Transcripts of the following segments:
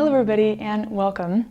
Hello everybody and welcome.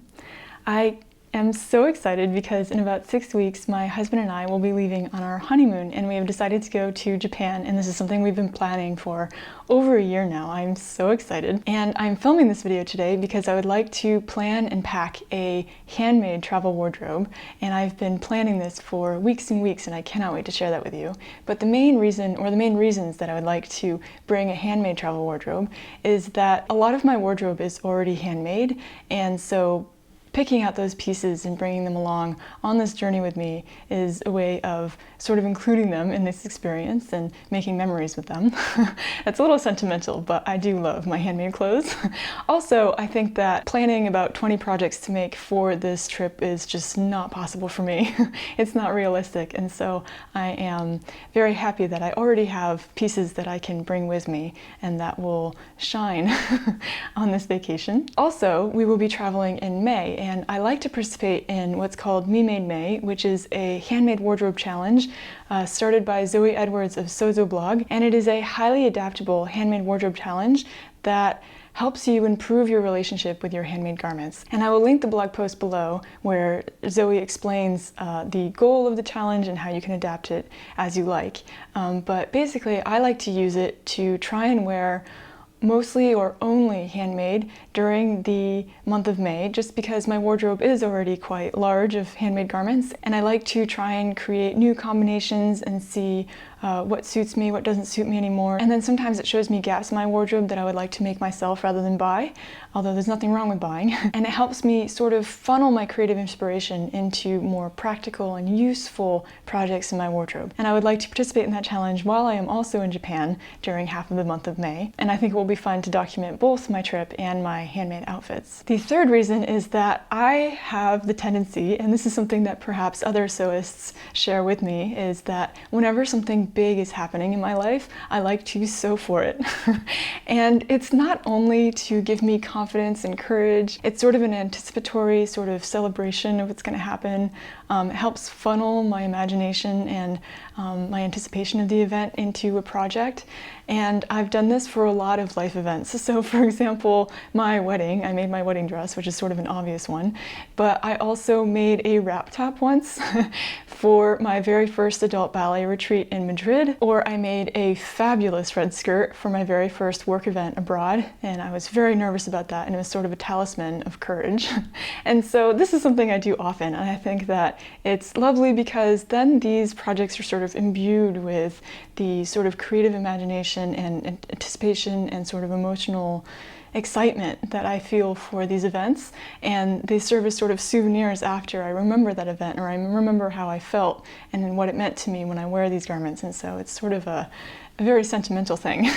I am so excited because in about 6 weeks my husband and I will be leaving on our honeymoon, and we have decided to go to Japan, and this is something we've been planning for over a year now. I'm so excited, and I'm filming this video today because I would like to plan and pack a handmade travel wardrobe, and I've been planning this for weeks and weeks, and I cannot wait to share that with you. But the main reason, or the main reasons that I would like to bring a handmade travel wardrobe is that a lot of my wardrobe is already handmade, and so picking out those pieces and bringing them along on this journey with me is a way of sort of including them in this experience and making memories with them. It's a little sentimental, but I do love my handmade clothes. Also, I think that planning about 20 projects to make for this trip is just not possible for me. It's not realistic, and so I am very happy that I already have pieces that I can bring with me and that will shine on this vacation. Also, we will be traveling in May, and I like to participate in what's called Me Made May, which is a handmade wardrobe challenge started by Zoe Edwards of Sozo Blog, and it is a highly adaptable handmade wardrobe challenge that helps you improve your relationship with your handmade garments. And I will link the blog post below where Zoe explains the goal of the challenge and how you can adapt it as you like. But basically, I like to use it to try and wear mostly or only handmade during the month of May, just because my wardrobe is already quite large of handmade garments, and I like to try and create new combinations and see what suits me, what doesn't suit me anymore. And then sometimes it shows me gaps in my wardrobe that I would like to make myself rather than buy, although there's nothing wrong with buying. And it helps me sort of funnel my creative inspiration into more practical and useful projects in my wardrobe. And I would like to participate in that challenge while I am also in Japan during half of the month of May. And I think it will be fun to document both my trip and my handmade outfits. The third reason is that I have the tendency, and this is something that perhaps other sewists share with me, is that whenever something big is happening in my life, I like to sew for it. And it's not only to give me confidence and courage, it's sort of an anticipatory sort of celebration of what's going to happen. It helps funnel my imagination and my anticipation of the event into a project. And I've done this for a lot of life events. So for example, my wedding, I made my wedding dress, which is sort of an obvious one, but I also made a wrap top once for my very first adult ballet retreat in Madrid, or I made a fabulous red skirt for my very first work event abroad, and I was very nervous about that, and it was sort of a talisman of courage. And so this is something I do often, and I think that it's lovely because then these projects are sort of imbued with the sort of creative imagination and anticipation and sort of emotional excitement that I feel for these events, and they serve as sort of souvenirs after I remember that event, or I remember how I felt and what it meant to me when I wear these garments. And so it's sort of a very sentimental thing.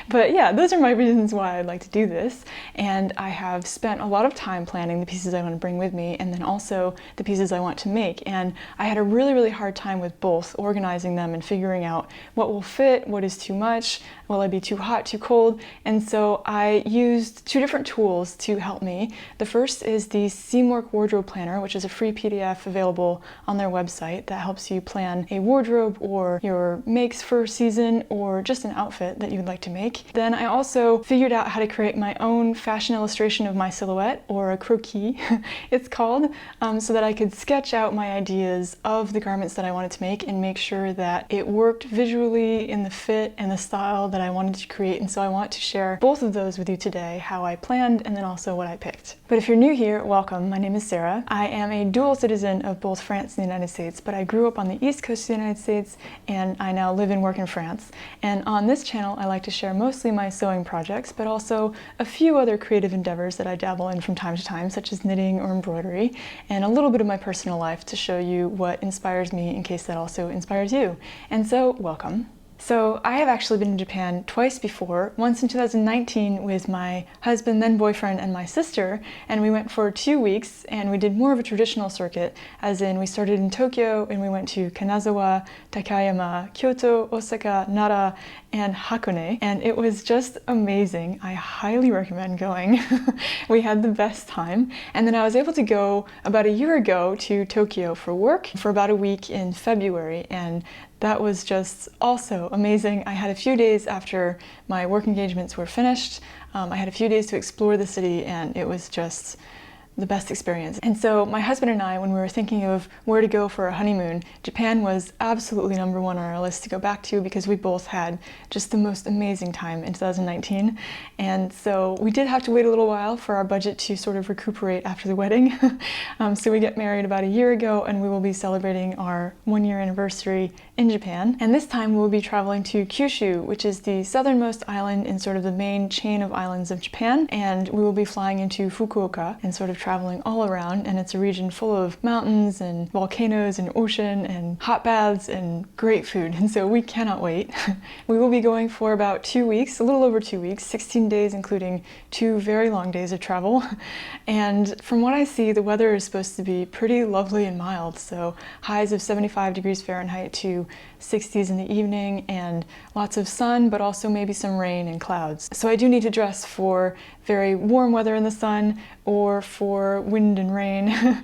But yeah, those are my reasons why I'd like to do this, and I have spent a lot of time planning the pieces I want to bring with me and then also the pieces I want to make, and I had a really hard time with both, organizing them and figuring out what will fit, what is too much, will I be too hot, too cold, and so I used two different tools to help me. The first is the Seamwork Wardrobe Planner, which is a free PDF available on their website that helps you plan a wardrobe or your makes for a season or just an outfit that you would like to make. Then I also figured out how to create my own fashion illustration of my silhouette, or a croquis it's called, so that I could sketch out my ideas of the garments that I wanted to make and make sure that it worked visually in the fit and the style that I wanted to create. And so I want to share both of those with you today, how I planned and then also what I picked. But if you're new here, welcome. My name is Sarah. I am a dual citizen of both France and the United States, but I grew up on the East Coast of the United States, and I now live and work in France. And on this channel, I like to share mostly my sewing projects, but also a few other creative endeavors that I dabble in from time to time, such as knitting or embroidery, and a little bit of my personal life to show you what inspires me in case that also inspires you. And so, welcome. So I have actually been in Japan twice before, once in 2019 with my husband, then boyfriend, and my sister, and we went for 2 weeks, and we did more of a traditional circuit, as in we started in Tokyo and we went to Kanazawa, Takayama, Kyoto, Osaka, Nara, and Hakone, and it was just amazing. I highly recommend going. We had the best time. And then I was able to go about a year ago to Tokyo for work for about a week in February, and that was just also amazing. I had a few days after my work engagements were finished. I had a few days to explore the city, and it was just the best experience. And so my husband and I, when we were thinking of where to go for our honeymoon, Japan was absolutely number one on our list to go back to, because we both had just the most amazing time in 2019. And so we did have to wait a little while for our budget to sort of recuperate after the wedding. So we got married about a year ago, and we will be celebrating our 1-year anniversary in Japan. And this time we will be traveling to Kyushu, which is the southernmost island in sort of the main chain of islands of Japan. And we will be flying into Fukuoka and sort of traveling all around, and it's a region full of mountains and volcanoes and ocean and hot baths and great food, and so we cannot wait. We will be going for about 2 weeks, a little over 2 weeks, 16 days including 2 very long days of travel. And from what I see, the weather is supposed to be pretty lovely and mild, so highs of 75 degrees Fahrenheit to 60s in the evening, and lots of sun, but also maybe some rain and clouds. So I do need to dress for very warm weather in the sun or for wind and rain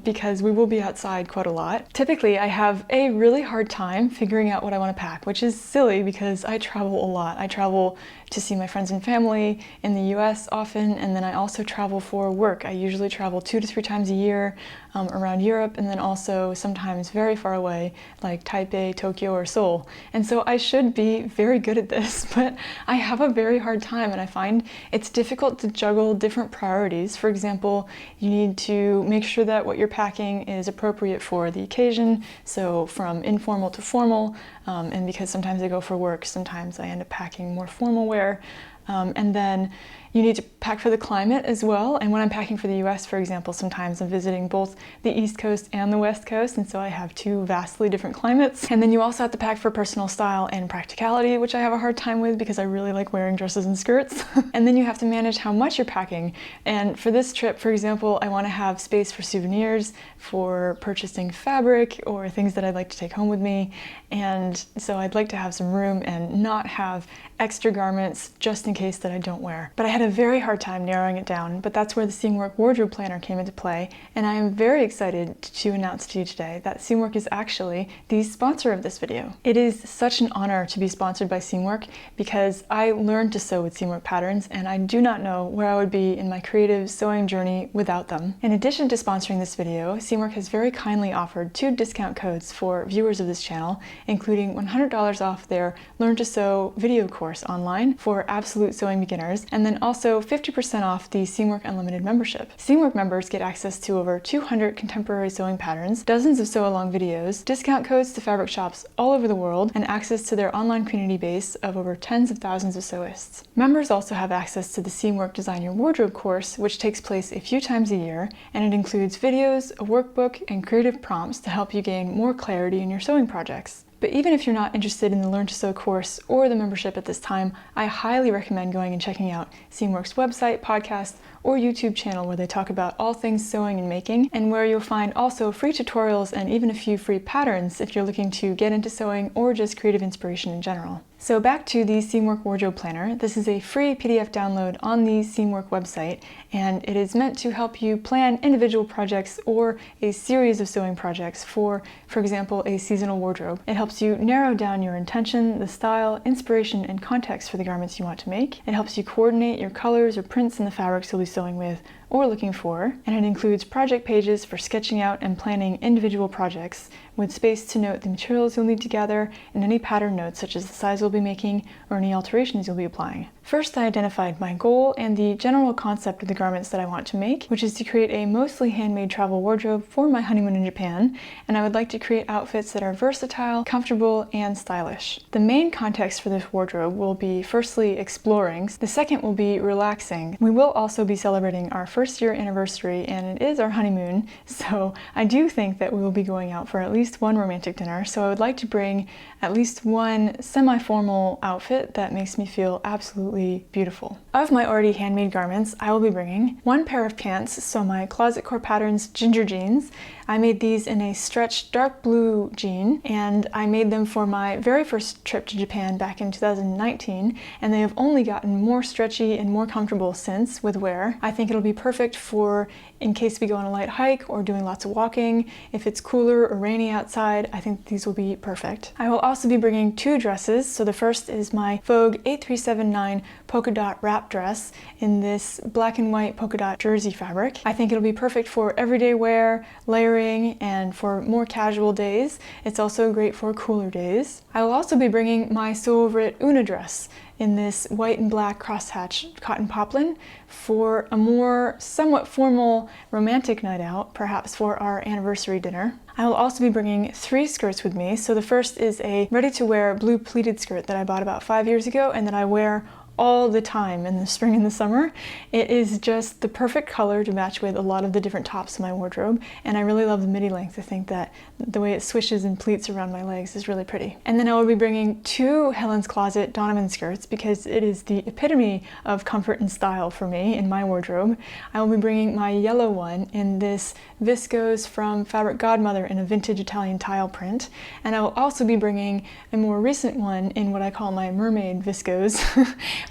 because we will be outside quite a lot. Typically, I have a really hard time figuring out what I want to pack, which is silly because I travel a lot. I travel to see my friends and family in the US often, and then I also travel for work. I usually travel 2 to 3 times a year around Europe, and then also sometimes very far away, like Taipei, Tokyo, or Seoul. And so I should be very good at this, but I have a very hard time, and I find it's difficult to juggle different priorities. For example, you need to make sure that what you're packing is appropriate for the occasion, so from informal to formal, and because sometimes I go for work, sometimes I end up packing more formal wear. And then you need to pack for the climate as well. And when I'm packing for the US, for example, sometimes I'm visiting both the East Coast and the West Coast, and so I have 2 vastly different climates. And then you also have to pack for personal style and practicality, which I have a hard time with because I really like wearing dresses and skirts. And then you have to manage how much you're packing. And for this trip, for example, I want to have space for souvenirs, for purchasing fabric, or things that I'd like to take home with me. And so I'd like to have some room and not have extra garments just in case that I don't wear. But I had a very hard time narrowing it down, but that's where the Seamwork Wardrobe Planner came into play, and I am very excited to announce to you today that Seamwork is actually the sponsor of this video. It is such an honor to be sponsored by Seamwork because I learned to sew with Seamwork patterns, and I do not know where I would be in my creative sewing journey without them. In addition to sponsoring this video, Seamwork has very kindly offered 2 discount codes for viewers of this channel, including $100 off their Learn to Sew video course online for absolute sewing beginners, and then also 50% off the Seamwork Unlimited membership. Seamwork members get access to over 200 contemporary sewing patterns, dozens of sew-along videos, discount codes to fabric shops all over the world, and access to their online community base of over tens of thousands of sewists. Members also have access to the Seamwork Design Your Wardrobe course, which takes place a few times a year, and it includes videos, a workbook, and creative prompts to help you gain more clarity in your sewing projects. But even if you're not interested in the Learn to Sew course or the membership at this time, I highly recommend going and checking out Seamwork's website, podcast, or YouTube channel where they talk about all things sewing and making, and where you'll find also free tutorials and even a few free patterns if you're looking to get into sewing or just creative inspiration in general. So back to the Seamwork Wardrobe Planner. This is a free PDF download on the Seamwork website, and it is meant to help you plan individual projects or a series of sewing projects for example, a seasonal wardrobe. It helps you narrow down your intention, the style, inspiration, and context for the garments you want to make. It helps you coordinate your colors or prints in the fabrics you'll be sewing with or looking for, and it includes project pages for sketching out and planning individual projects, with space to note the materials you'll need to gather and any pattern notes such as the size you'll be making or any alterations you'll be applying. First, I identified my goal and the general concept of the garments that I want to make, which is to create a mostly handmade travel wardrobe for my honeymoon in Japan, and I would like to create outfits that are versatile, comfortable, and stylish. The main context for this wardrobe will be firstly exploring. The second will be relaxing. We will also be celebrating our first-year anniversary, and it is our honeymoon, so I do think that we will be going out for at least one romantic dinner, so I would like to bring at least one semi-formal outfit that makes me feel absolutely absolutely beautiful. Of my already handmade garments, I will be bringing one pair of pants, so my Closet Core Patterns Ginger Jeans. I made these in a stretched dark blue jean, and I made them for my very first trip to Japan back in 2019, and they have only gotten more stretchy and more comfortable since with wear. I think it'll be perfect for in case we go on a light hike or doing lots of walking. If it's cooler or rainy outside, I think these will be perfect. I will also be bringing two dresses. So the first is my Vogue 8379 polka dot wrap dress in this black and white polka dot jersey fabric. I think it'll be perfect for everyday wear, layering, and for more casual days. It's also great for cooler days. I will also be bringing my Sew Over It Una dress in this white and black crosshatch cotton poplin for a more somewhat formal romantic night out, perhaps for our anniversary dinner. I will also be bringing three skirts with me. So the first is a ready-to-wear blue pleated skirt that I bought about 5 years ago and that I wear all the time in the spring and the summer. It is just the perfect color to match with a lot of the different tops in my wardrobe, and I really love the midi length. I think that the way it swishes and pleats around my legs is really pretty. And then I will be bringing two Helen's Closet Donovan skirts because it is the epitome of comfort and style for me in my wardrobe. I will be bringing my yellow one in this viscose from Fabric Godmother in a vintage Italian tile print, and I will also be bringing a more recent one in what I call my mermaid viscose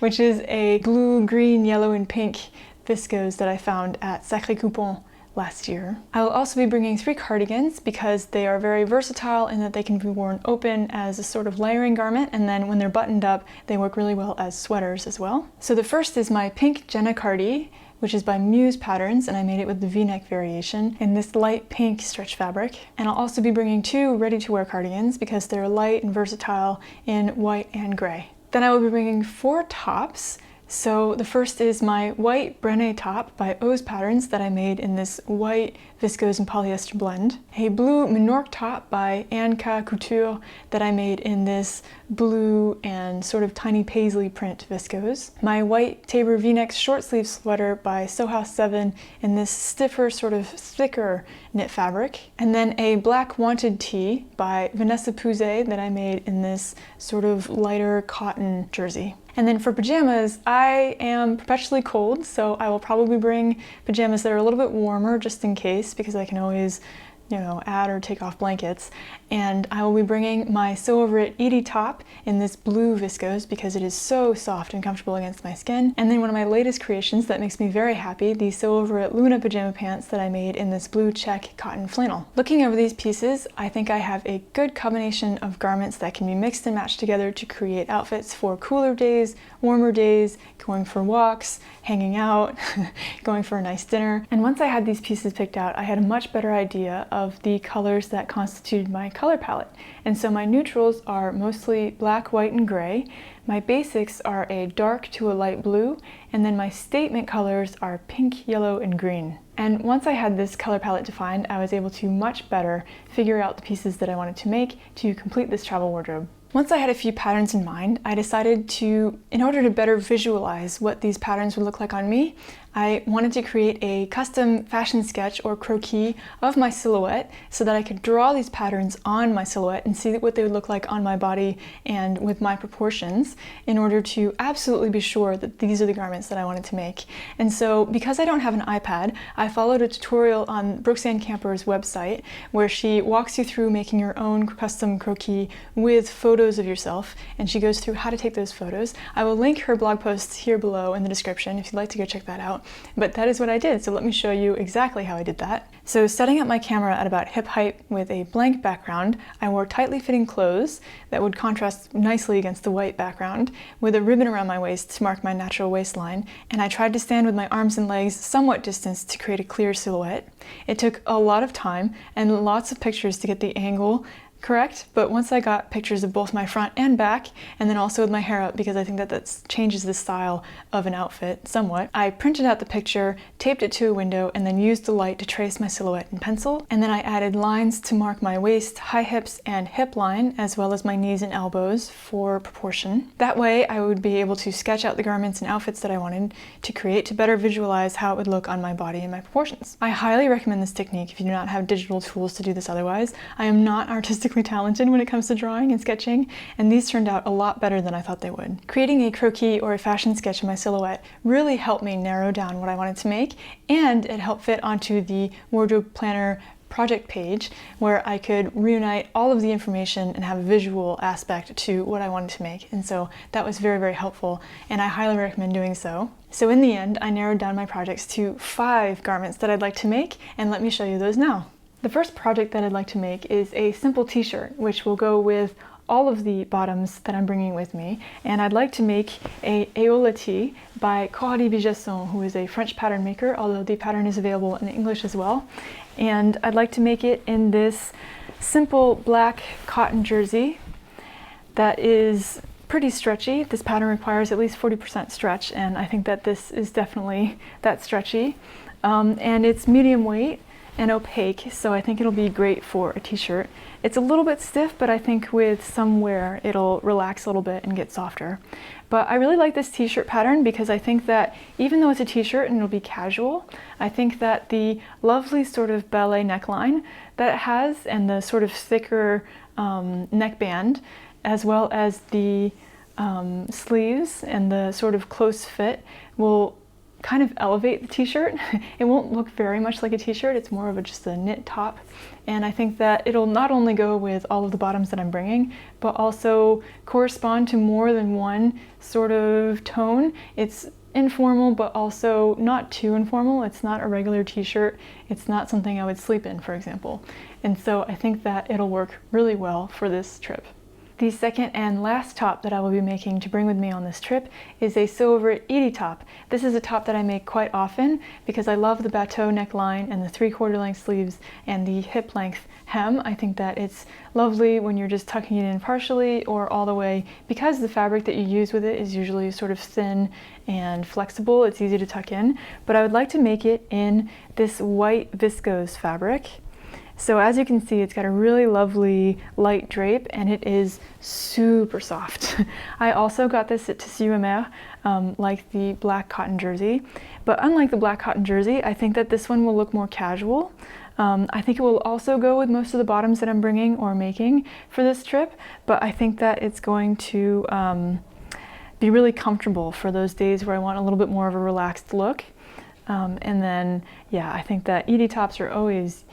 which is a blue, green, yellow, and pink viscose that I found at Sacré Coupon last year. I will also be bringing three cardigans because they are very versatile in that they can be worn open as a sort of layering garment, and then when they're buttoned up, they work really well as sweaters as well. So the first is my pink Jenna Cardi, which is by Muse Patterns, and I made it with the V-neck variation in this light pink stretch fabric. And I'll also be bringing two ready-to-wear cardigans because they're light and versatile in white and gray. Then I will be bringing four tops. So the first is my white Brené top by O's Patterns that I made in this white viscose and polyester blend. A blue Minorque top by Anka Couture that I made in this blue and sort of tiny paisley print viscose. My white Tabor V-neck short sleeve sweater by Sew House 7 in this stiffer, sort of thicker knit fabric. And then a black Wanted tee by Vanessa Pouzet that I made in this sort of lighter cotton jersey. And then for pajamas, I am perpetually cold, so I will probably bring pajamas that are a little bit warmer just in case, because I can always, add or take off blankets. And I will be bringing my Sew Over It Edie top in this blue viscose because it is so soft and comfortable against my skin. And then one of my latest creations that makes me very happy, the Sew Over It Luna pajama pants that I made in this blue check cotton flannel. Looking over these pieces, I think I have a good combination of garments that can be mixed and matched together to create outfits for cooler days, warmer days, going for walks, hanging out, going for a nice dinner. And once I had these pieces picked out, I had a much better idea of the colors that constituted my color palette. And so my neutrals are mostly black, white, and gray. My basics are a dark to a light blue, and then my statement colors are pink, yellow, and green. And once I had this color palette defined, I was able to much better figure out the pieces that I wanted to make to complete this travel wardrobe. Once I had a few patterns in mind, I decided to, in order to better visualize what these patterns would look like on me, I wanted to create a custom fashion sketch or croquis of my silhouette so that I could draw these patterns on my silhouette and see what they would look like on my body and with my proportions in order to absolutely be sure that these are the garments that I wanted to make. And so because I don't have an iPad, I followed a tutorial on Brooke Camper's website where she walks you through making your own custom croquis with photos of yourself, and she goes through how to take those photos. I will link her blog posts here below in the description if you'd like to go check that out. But that is what I did, so let me show you exactly how I did that. So setting up my camera at about hip height with a blank background, I wore tightly fitting clothes that would contrast nicely against the white background with a ribbon around my waist to mark my natural waistline, and I tried to stand with my arms and legs somewhat distanced to create a clear silhouette. It took a lot of time and lots of pictures to get the angle correct, but once I got pictures of both my front and back, and then also with my hair up because I think that changes the style of an outfit somewhat, I printed out the picture, taped it to a window, and then used the light to trace my silhouette in pencil. And then I added lines to mark my waist, high hips, and hip line, as well as my knees and elbows for proportion. That way I would be able to sketch out the garments and outfits that I wanted to create to better visualize how it would look on my body and my proportions. I highly recommend this technique if you do not have digital tools to do this otherwise. I am not artistically artistically talented when it comes to drawing and sketching, and these turned out a lot better than I thought they would. Creating a croquis or a fashion sketch of my silhouette really helped me narrow down what I wanted to make, and it helped fit onto the wardrobe planner project page where I could reunite all of the information and have a visual aspect to what I wanted to make. And so that was very, very helpful, and I highly recommend doing so. So in the end, I narrowed down my projects to 5 garments that I'd like to make, and let me show you those now. The first project that I'd like to make is a simple t-shirt, which will go with all of the bottoms that I'm bringing with me, and I'd like to make a Aola tee by Coralie Bigasson, who is a French pattern maker, although the pattern is available in English as well. And I'd like to make it in this simple black cotton jersey that is pretty stretchy. This pattern requires at least 40% stretch, and I think that this is definitely that stretchy. And it's medium weight and opaque, so I think it'll be great for a t-shirt. It's a little bit stiff, but I think with some wear it'll relax a little bit and get softer. But I really like this t-shirt pattern because I think that even though it's a t-shirt and it'll be casual, I think that the lovely sort of ballet neckline that it has and the sort of thicker neckband, as well as the sleeves and the sort of close fit, will kind of elevate the t-shirt. It won't look very much like a t-shirt, it's more of just a knit top. And I think that it'll not only go with all of the bottoms that I'm bringing, but also correspond to more than one sort of tone. It's informal, but also not too informal. It's not a regular t-shirt. It's not something I would sleep in, for example. And so I think that it'll work really well for this trip. The second and last top that I will be making to bring with me on this trip is a sew over Edie top. This is a top that I make quite often because I love the bateau neckline and the 3/4 length sleeves and the hip length hem. I think that it's lovely when you're just tucking it in partially or all the way, because the fabric that you use with it is usually sort of thin and flexible. It's easy to tuck in, but I would like to make it in this white viscose fabric. So as you can see, it's got a really lovely light drape and it is super soft. I also got this at Tissu Amer, like the black cotton jersey, but unlike the black cotton jersey, I think that this one will look more casual. I think it will also go with most of the bottoms that I'm bringing or making for this trip, but I think that it's going to be really comfortable for those days where I want a little bit more of a relaxed look. And then, yeah, I think that Edie tops are always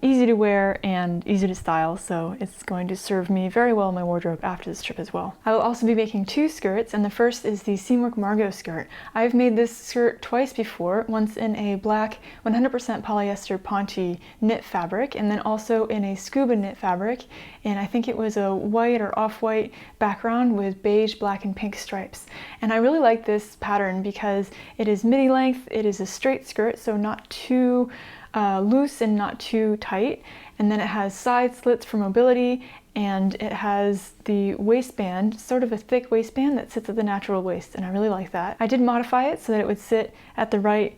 easy to wear and easy to style, so it's going to serve me very well in my wardrobe after this trip as well. I will also be making 2 skirts, and the first is the Seamwork Margot skirt. I've made this skirt twice before, once in a black 100% polyester Ponte knit fabric, and then also in a scuba knit fabric, and I think it was a white or off-white background with beige, black, and pink stripes. And I really like this pattern because it is midi length, it is a straight skirt, so not too loose and not too tight, and then it has side slits for mobility, and it has the waistband, sort of a thick waistband that sits at the natural waist, and I really like that. I did modify it so that it would sit at the right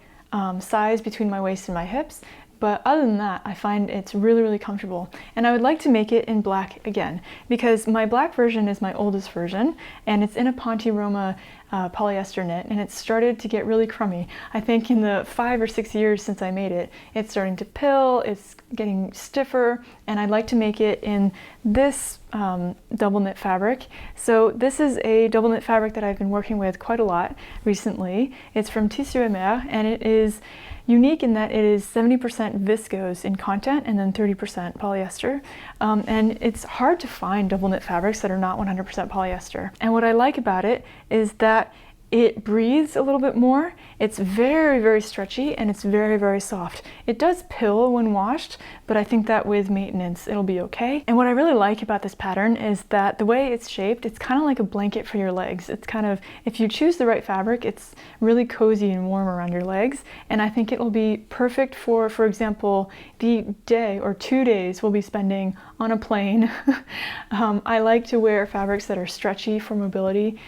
size between my waist and my hips, but other than that, I find it's really, really comfortable. And I would like to make it in black again, because my black version is my oldest version, and it's in a Ponte Roma polyester knit, and it's started to get really crummy. I think in the 5 or 6 years since I made it, it's starting to pill, it's getting stiffer, and I'd like to make it in this double knit fabric. So this is a double knit fabric that I've been working with quite a lot recently. It's from Tissu Amer, and it is unique in that it is 70% viscose in content and then 30% polyester. And it's hard to find double knit fabrics that are not 100% polyester. And what I like about it is that it breathes a little bit more. It's very, very stretchy, and it's very, very soft. It does pill when washed, but I think that with maintenance it'll be okay. And what I really like about this pattern is that the way it's shaped, it's kind of like a blanket for your legs. It's kind of, if you choose the right fabric, it's really cozy and warm around your legs, and I think it will be perfect for example, the day or 2 days we'll be spending on a plane. I like to wear fabrics that are stretchy for mobility,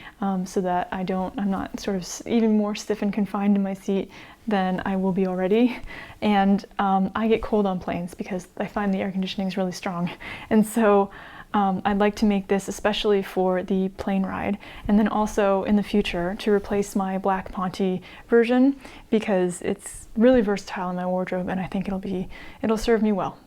so that I'm not sort of even more stiff and confined in my seat than I will be already. And I get cold on planes because I find the air conditioning is really strong. And so I'd like to make this especially for the plane ride, and then also in the future to replace my black Ponte version, because it's really versatile in my wardrobe and I think it'll serve me well.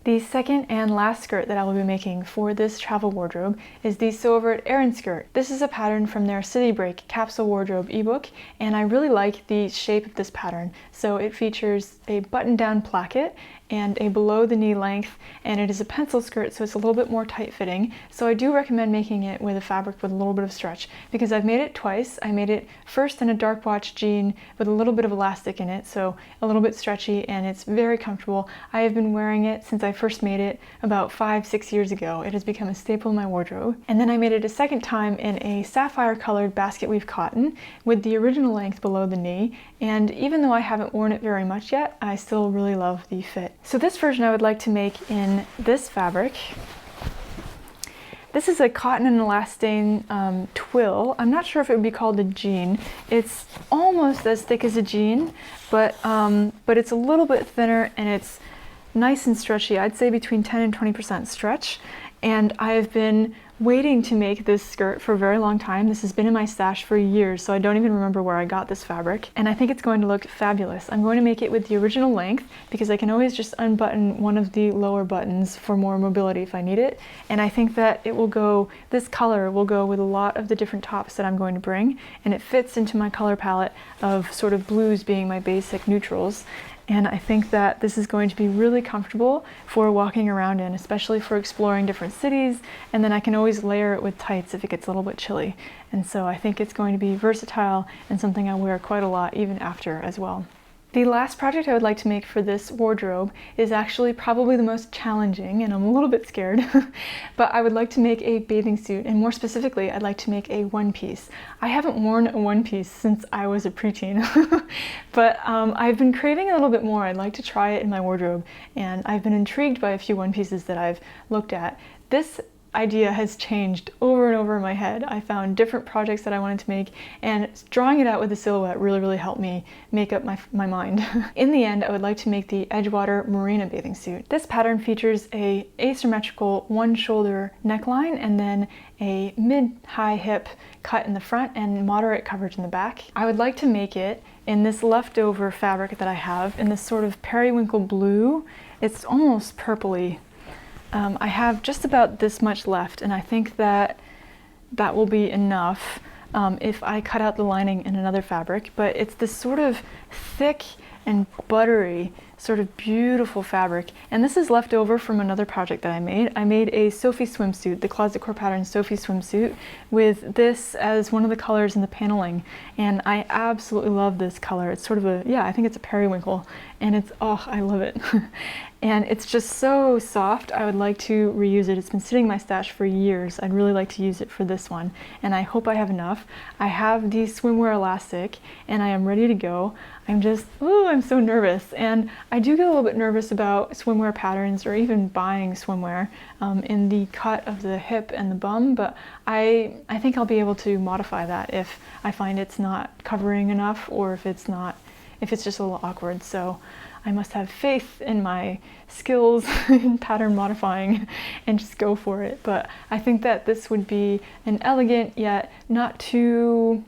The second and last skirt that I will be making for this travel wardrobe is the Sew Over It Erin skirt. This is a pattern from their City Break capsule wardrobe ebook, and I really like the shape of this pattern. So it features a button-down placket and a below the knee length, and it is a pencil skirt, so it's a little bit more tight fitting. So I do recommend making it with a fabric with a little bit of stretch, because I've made it twice. I made it first in a dark watch jean with a little bit of elastic in it, so a little bit stretchy, and it's very comfortable. I have been wearing it since I first made it about 5-6 years ago. It has become a staple in my wardrobe. And then I made it a second time in a sapphire colored basket weave cotton with the original length below the knee, and even though I haven't worn it very much yet, I still really love the fit. So this version I would like to make in this fabric. This is a cotton and elastane twill. I'm not sure if it would be called a jean. It's almost as thick as a jean, but it's a little bit thinner, and it's nice and stretchy. I'd say between 10 and 20% stretch. And I've been waiting to make this skirt for a very long time. This has been in my stash for years, so I don't even remember where I got this fabric. And I think it's going to look fabulous. I'm going to make it with the original length because I can always just unbutton one of the lower buttons for more mobility if I need it. And I think that it will go, this color will go with a lot of the different tops that I'm going to bring. And it fits into my color palette of sort of blues being my basic neutrals. And I think that this is going to be really comfortable for walking around in, especially for exploring different cities. And then I can always layer it with tights if it gets a little bit chilly. And so I think it's going to be versatile and something I wear quite a lot even after as well. The last project I would like to make for this wardrobe is actually probably the most challenging, and I'm a little bit scared, but I would like to make a bathing suit, and more specifically, I'd like to make a one-piece. I haven't worn a one-piece since I was a preteen, but I've been craving a little bit more. I'd like to try it in my wardrobe, and I've been intrigued by a few one-pieces that I've looked at. This idea has changed over and over in my head. I found different projects that I wanted to make, and drawing it out with the silhouette really helped me make up my mind. In the end, I would like to make the Edgewater Marina bathing suit. This pattern features a asymmetrical one shoulder neckline and then a mid-high hip cut in the front and moderate coverage in the back. I would like to make it in this leftover fabric that I have in this sort of periwinkle blue. It's almost purpley. I have just about this much left, and I think that that will be enough if I cut out the lining in another fabric, but it's this sort of thick and buttery, sort of beautiful fabric. And this is left over from another project that I made. I made a Sophie swimsuit, the Closet Core pattern Sophie swimsuit, with this as one of the colors in the paneling. And I absolutely love this color. It's sort of a, yeah, I think it's a periwinkle, and it's, oh, I love it. And it's just so soft. I would like to reuse it. It's been sitting in my stash for years. I'd really like to use it for this one, and I hope I have enough. I have the swimwear elastic, and I am ready to go. I'm just, ooh, I'm so nervous. And I do get a little bit nervous about swimwear patterns or even buying swimwear in the cut of the hip and the bum, but I think I'll be able to modify that if I find it's not covering enough, or if it's just a little awkward. So I must have faith in my skills in pattern modifying and just go for it. But I think that this would be an elegant yet not too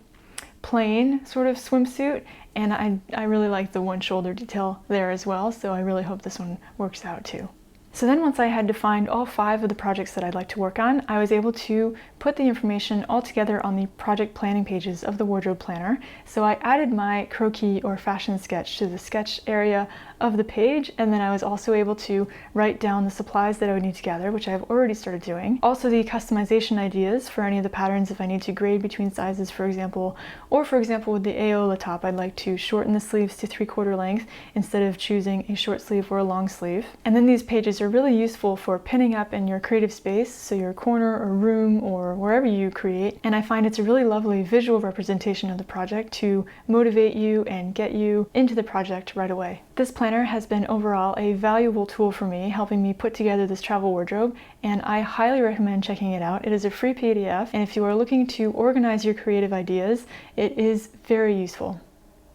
plain sort of swimsuit, and I really like the one shoulder detail there as well, so I really hope this one works out too. So then once I had defined all 5 of the projects that I'd like to work on, I was able to put the information all together on the project planning pages of the wardrobe planner. So I added my croquis or fashion sketch to the sketch area of the page, and then I was also able to write down the supplies that I would need to gather, which I've already started doing. Also the customization ideas for any of the patterns if I need to grade between sizes, for example, or for example with the Aola top, I'd like to shorten the sleeves to 3/4 length instead of choosing a short sleeve or a long sleeve. And then these pages are really useful for pinning up in your creative space, so your corner or room or wherever you create. And I find it's a really lovely visual representation of the project to motivate you and get you into the project right away. This planner has been overall a valuable tool for me, helping me put together this travel wardrobe, and I highly recommend checking it out. It is a free PDF, and if you are looking to organize your creative ideas, it is very useful.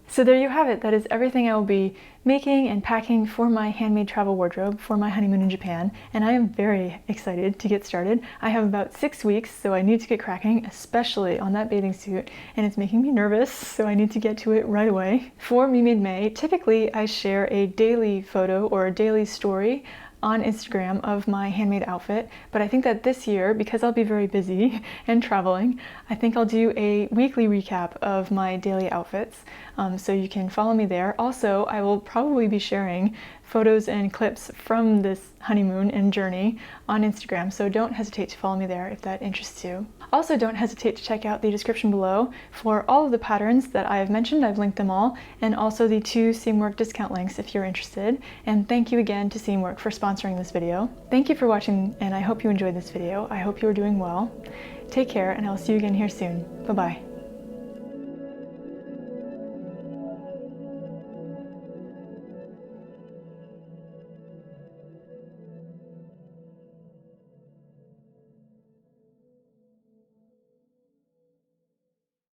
So there you have it. That is everything I will be making and packing for my handmade travel wardrobe for my honeymoon in Japan, and I am very excited to get started. I have about 6 weeks, so I need to get cracking, especially on that bathing suit, and it's making me nervous, so I need to get to it right away. For Me Made May, typically I share a daily photo or a daily story on Instagram of my handmade outfit, but I think that this year, because I'll be very busy and traveling, I think I'll do a weekly recap of my daily outfits, so you can follow me there. Also, I will probably be sharing photos and clips from this honeymoon and journey on Instagram, so don't hesitate to follow me there if that interests you. Also, don't hesitate to check out the description below for all of the patterns that I have mentioned. I've linked them all, and also the 2 Seamwork discount links if you're interested. And thank you again to Seamwork for sponsoring this video. Thank you for watching, and I hope you enjoyed this video. I hope you are doing well. Take care, and I'll see you again here soon. Bye-bye.